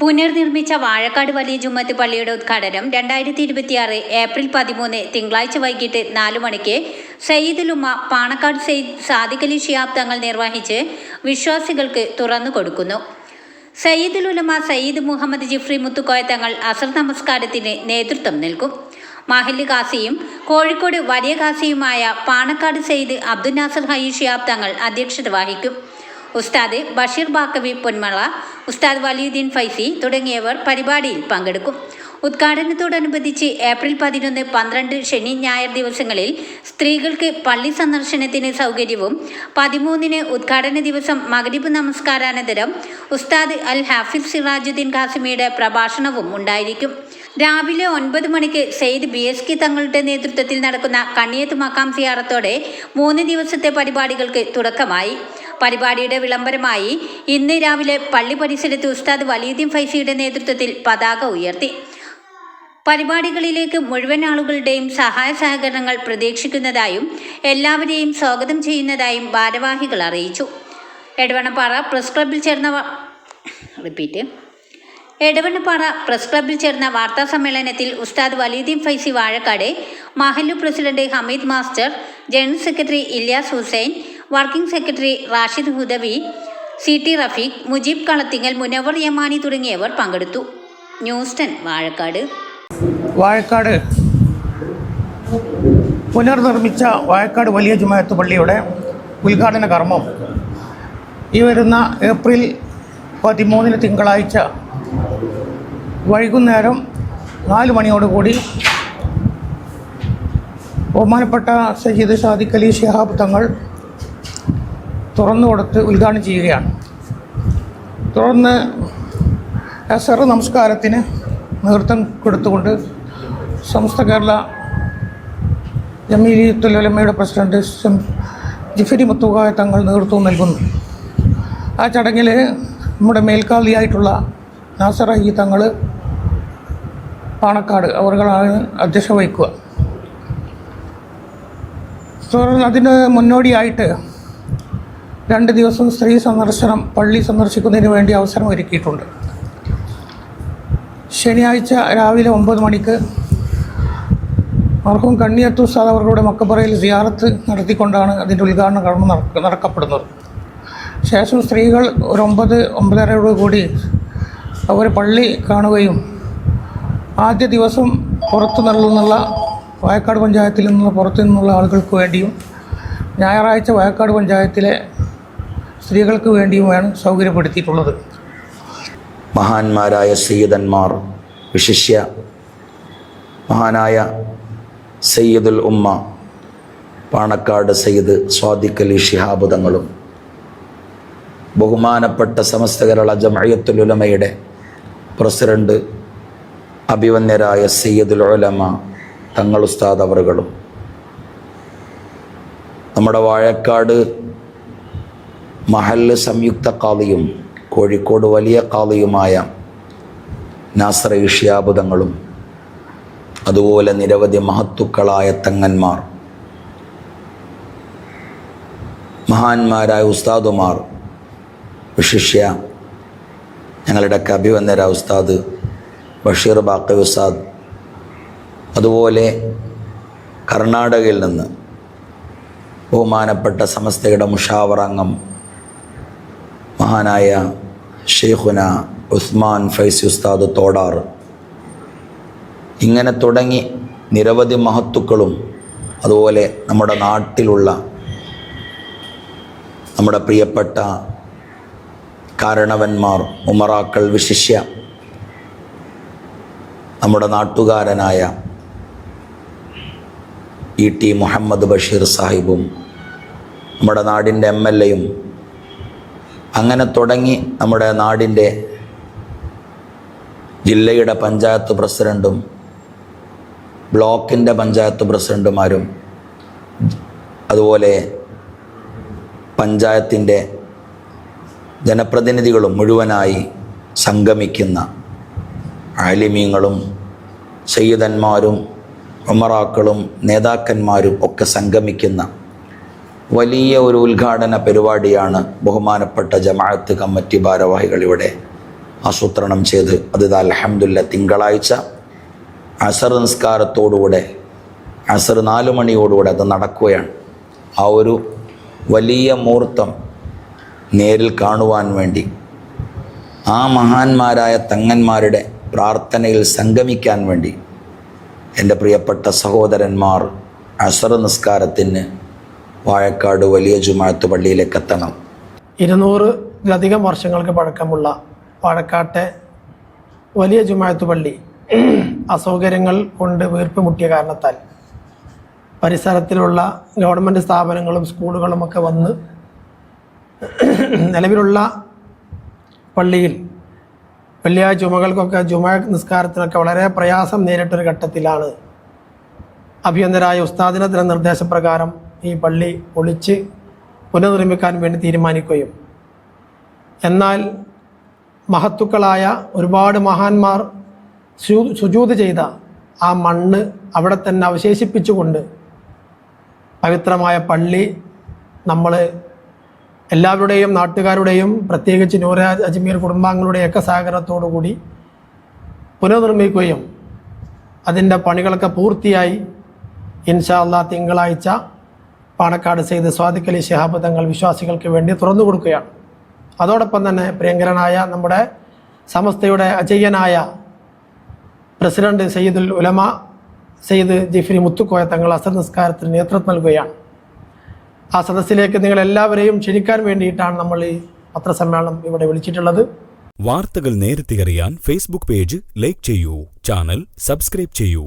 പുനർനിർമ്മിച്ച വാഴക്കാട് വലിയ ജുമ്മത്ത് പള്ളിയുടെ ഉദ്ഘാടനം 2026 ഏപ്രിൽ 13 തിങ്കളാഴ്ച വൈകിട്ട് 4 മണിക്ക് സയ്യിദുൽ ഉമ്മ പാണക്കാട് സയ്യിദ് സാദിഖ് അലി ശിഹാബ് തങ്ങൾ നിർവഹിച്ച് വിശ്വാസികൾക്ക് തുറന്നു കൊടുക്കുന്നു. സയ്യിദുൽ ഉലമ സയ്യിദ് മുഹമ്മദ് ജിഫ്രി മുത്തുക്കോയ തങ്ങൾ അസർ നമസ്കാരത്തിന് നേതൃത്വം നൽകും. മഹല്ല് ഖാസിയും കോഴിക്കോട് വലിയ ഖാസിയുമായ പാണക്കാട് സയ്യിദ് അബ്ദുൽ നാസർ ഹയ്യി ശിഹാബ് തങ്ങൾ അധ്യക്ഷത വഹിക്കും. ഉസ്താദ് ബഷീർ ബാക്കവി പൊന്മള, ഉസ്താദ് വലിയുദ്ദീൻ ഫൈസി തുടങ്ങിയവർ പരിപാടിയിൽ പങ്കെടുക്കും. ഉദ്ഘാടനത്തോടനുബന്ധിച്ച് ഏപ്രിൽ 11, 12 ശനി ഞായർ ദിവസങ്ങളിൽ സ്ത്രീകൾക്ക് പള്ളി സന്ദർശനത്തിന് സൗകര്യവും 13 ഉദ്ഘാടന ദിവസം മഗ്രിബ് നമസ്കാരാനന്തരം ഉസ്താദ് അൽ ഹാഫിസ് സിറാജുദ്ദീൻ ഖാസിമിയുടെ പ്രഭാഷണവും ഉണ്ടായിരിക്കും. രാവിലെ 9 മണിക്ക് സയ്യിദ് BSK തങ്ങളുടെ നേതൃത്വത്തിൽ നടക്കുന്ന കണ്ണിയത്ത് മക്കാം സിയാറത്തോടെ 3 ദിവസത്തെ പരിപാടികൾക്ക് തുടക്കമായി. പരിപാടിയുടെ വിളംബരമായി ഇന്ന് രാവിലെ പള്ളി പരിസരത്ത് ഉസ്താദ് വലിയുദ്ദീൻ ഫൈസിയുടെ നേതൃത്വത്തിൽ പതാക ഉയർത്തി. പരിപാടികളിലേക്ക് മുഴുവൻ ആളുകളുടെയും സഹായ സഹകരണങ്ങൾ പ്രതീക്ഷിക്കുന്നതായും എല്ലാവരെയും സ്വാഗതം ചെയ്യുന്നതായും ഭാരവാഹികൾ അറിയിച്ചു. എടവണ്ണപ്പാറ പ്രസ് ക്ലബ്ബിൽ ചേർന്ന വാർത്താ സമ്മേളനത്തിൽ ഉസ്താദ് വലിയുദ്ദീൻ ഫൈസി വാഴക്കാട്, മഹല്ലു president Hameed master, general secretary Ilyas Hussain, working secretary Rashid Hudawi, CT Rafeeq, Mujeeb Kalathingal, Munavar Yamani തുടങ്ങിയവർ പങ്കെടുത്തു. ന്യൂസ് 10 വാഴക്കാട്. പുനർനിർമ്മിച്ച വാഴക്കാട് വലിയ ജുമാഅത്ത് പള്ളിയുടെ ഉദ്ഘാടന കർമ്മം ഈ വരുന്ന ഏപ്രിൽ 13 തിങ്കളാഴ്ച വൈകുന്നേരം 4 മണിയോടുകൂടി ബഹുമാനപ്പെട്ട സയ്യിദ് സാദിഖ് അലി ശിഹാബ് തങ്ങൾ തുറന്നുകൊടുത്ത് ഉദ്ഘാടനം ചെയ്യുകയാണ്. തുടർന്ന് അസർ നമസ്കാരത്തിന് നേതൃത്വം കൊടുത്തുകൊണ്ട് സമസ്ത കേരള ജമീയത്തുൽ ഉലമയുടെ പ്രസിഡന്റ് ജിഫ്രി മുത്തുക്കോയ തങ്ങൾ നേതൃത്വം നൽകുന്നു. ആ ചടങ്ങിൽ നമ്മുടെ മേൽക്കാളിയായിട്ടുള്ള നാസർ ഹയ്യി തങ്ങൾ പാണക്കാട് അവർകളാണ് അധ്യക്ഷത വഹിക്കുക. തുടർന്ന് അതിന് മുന്നോടിയായിട്ട് 2 ദിവസം സ്ത്രീ സന്ദർശനം പള്ളി സന്ദർശിക്കുന്നതിന് വേണ്ടി അവസരം ഒരുക്കിയിട്ടുണ്ട്. ശനിയാഴ്ച രാവിലെ 9 മണിക്ക് മർഹൂം കണ്ണിയത്ത് ഉസ്താദ് അവരുടെ മക്കബറയിൽ സിയാറത്ത് നടത്തിക്കൊണ്ടാണ് അതിൻ്റെ ഉദ്ഘാടന കർമ്മം നടക്കപ്പെടുന്നത്. ശേഷം സ്ത്രീകൾ ഒരു 9-9:30 കൂടി അവർ പള്ളി കാണുകയും ആദ്യ ദിവസം പുറത്തു നിന്നുള്ള വാഴക്കാട് പഞ്ചായത്തിൽ നിന്നുള്ള പുറത്തു നിന്നുള്ള ആളുകൾക്ക് വേണ്ടിയും ഞായറാഴ്ച വാഴക്കാട് പഞ്ചായത്തിലെ സ്ത്രീകൾക്ക് വേണ്ടിയുമാണ് സൗകര്യപ്പെടുത്തിയിട്ടുള്ളത്. മഹാന്മാരായ സയ്യിദന്മാർ, വിശിഷ്യ മഹാനായ സയ്യിദുൽ ഉമ്മ പാണക്കാട് സയ്യിദ് സാദിഖ് അലി ശിഹാബ് തങ്ങളും ബഹുമാനപ്പെട്ട സമസ്ത കേരള ജമഅത്തുൽ ഉലമയുടെ പ്രസിഡന്റ് അഭിവന്യരായ സയ്യിദുൽ ഉലമ തങ്ങൾ ഉസ്താദ് അവറുകളും നമ്മുടെ വാഴക്കാട് മഹല്ല് സംയുക്ത ഖാദിയും കോഴിക്കോട് വലിയ ഖാദിയുമായ നാസർ ശിഹാബ് തങ്ങളും അതുപോലെ നിരവധി മഹത്തുക്കളായ തങ്ങന്മാർ, മഹാന്മാരായ ഉസ്താദുമാർ, വിശിഷ്യ ഞങ്ങളുടെ അഭിവന്ദരായ ഉസ്താദ് ബഷീർ ബാക്കവി ഉസ്താദ്, അതുപോലെ കർണാടകയിൽ നിന്ന് ബഹുമാനപ്പെട്ട സമസ്തയുടെ മുഷാവറ അംഗം മഹാനായ ഷെയ്ഖുന ഉസ്മാൻ ഫൈസി ഉസ്താദ് തോടാർ, ഇങ്ങനെ തുടങ്ങി നിരവധി മഹത്തുക്കളും അതുപോലെ നമ്മുടെ നാട്ടിലുള്ള നമ്മുടെ പ്രിയപ്പെട്ട കാരണവന്മാർ, ഉമറാക്കൾ, വിശിഷ്യ നമ്മുടെ നാട്ടുകാരനായ ET മുഹമ്മദ് ബഷീർ സാഹിബും നമ്മുടെ നാടിൻ്റെ MLAയും അങ്ങനെ തുടങ്ങി നമ്മുടെ നാടിൻ്റെ ജില്ലയുടെ പഞ്ചായത്ത് പ്രസിഡൻറ്റും ബ്ലോക്കിൻ്റെ പഞ്ചായത്ത് പ്രസിഡൻറ്റുമാരും അതുപോലെ പഞ്ചായത്തിൻ്റെ ജനപ്രതിനിധികളും മുഴുവനായി സംഗമിക്കുന്ന ആലിമീങ്ങളും സയ്യിദന്മാരും ഉമറാക്കളും നേതാക്കന്മാരും ഒക്കെ സംഗമിക്കുന്ന വലിയ ഒരു ഉദ്ഘാടന പരിപാടിയാണ് ബഹുമാനപ്പെട്ട ജമാഅത്ത് കമ്മിറ്റി ഭാരവാഹികൾ ഇവിടെ ആസൂത്രണം ചെയ്ത് അത് അൽഹംദുലില്ലാ തിങ്കളാഴ്ച അസർ നിസ്കാരത്തോടുകൂടെ അസർ 4 മണിയോടുകൂടെ അത് നടക്കുകയാണ്. ആ ഒരു വലിയ മുഹൂർത്തം നേരിൽ കാണുവാൻ വേണ്ടി, ആ മഹാന്മാരായ തങ്ങന്മാരുടെ പ്രാർത്ഥനയിൽ സംഗമിക്കാൻ വേണ്ടി എൻ്റെ പ്രിയപ്പെട്ട സഹോദരന്മാർ അസർ നിസ്കാരത്തിന് വാഴക്കാട് വലിയ ജുമാഅത്ത് പള്ളിയിലേക്ക് എത്തണം. 200-ലധികം വർഷങ്ങൾക്ക് പഴക്കമുള്ള വാഴക്കാട്ടെ വലിയ ജുമാഅത്ത് പള്ളി അസൗകര്യങ്ങൾ കൊണ്ട് വീർപ്പ് മുട്ടിയ കാരണത്താൽ പരിസരത്തിലുള്ള ഗവൺമെൻറ് സ്ഥാപനങ്ങളും സ്കൂളുകളുമൊക്കെ വന്ന് നിലവിലുള്ള പള്ളിയിൽ വെള്ളിയാഴ്ച ജുമകൾക്കൊക്കെ ജുമാ നിസ്കാരത്തിനൊക്കെ വളരെ പ്രയാസം നേരിട്ടൊരു ഘട്ടത്തിലാണ് അഭിയന്തരായ ഉസ്താദിനത്തിൻ്റെ നിർദ്ദേശപ്രകാരം ഈ പള്ളി പൊളിച്ച് പുനർനിർമ്മിക്കാൻ വേണ്ടി തീരുമാനിക്കുകയും, എന്നാൽ മഹത്തുക്കളായ ഒരുപാട് മഹാന്മാർ സുജൂദ് ചെയ്ത ആ മണ്ണ് അവിടെ തന്നെ അവശേഷിപ്പിച്ചുകൊണ്ട് പവിത്രമായ പള്ളി നമ്മൾ എല്ലാവരുടെയും നാട്ടുകാരുടെയും പ്രത്യേകിച്ച് നൂറെ അജ്മീർ കുടുംബാംഗങ്ങളുടെയൊക്കെ സഹകരണത്തോടു കൂടി പുനർനിർമ്മിക്കുകയും അതിൻ്റെ പണികളൊക്കെ പൂർത്തിയായി ഇൻഷാ അല്ലാഹ് തിങ്കളാഴ്ച പാണക്കാട് സെയ്ദ് സ്വാദിഖ് അലി ശിഹാബ് തങ്ങൾ വിശ്വാസികൾക്ക് വേണ്ടി തുറന്നു കൊടുക്കുകയാണ്. അതോടൊപ്പം തന്നെ പ്രിയങ്കരനായ നമ്മുടെ സമസ്തയുടെ അജയ്യനായ പ്രസിഡന്റ് സയ്യിദുൽ ഉലമ സയ്യിദ് ജിഫ്രി മുത്തുക്കോയ തങ്ങൾ അസർ നിസ്കാരത്തിന് നേതൃത്വം നൽകുകയാണ്. ആ സദസ്സിലേക്ക് നിങ്ങളെല്ലാവരെയും ക്ഷണിക്കാൻ വേണ്ടിയിട്ടാണ് നമ്മൾ ഈ പത്രസമ്മേളനം ഇവിടെ വിളിച്ചിട്ടുള്ളത്. വാർത്തകൾ നേരത്തെ അറിയാൻ ഫേസ്ബുക്ക് പേജ് ലൈക്ക് ചെയ്യൂ, ചാനൽ സബ്സ്ക്രൈബ് ചെയ്യൂ.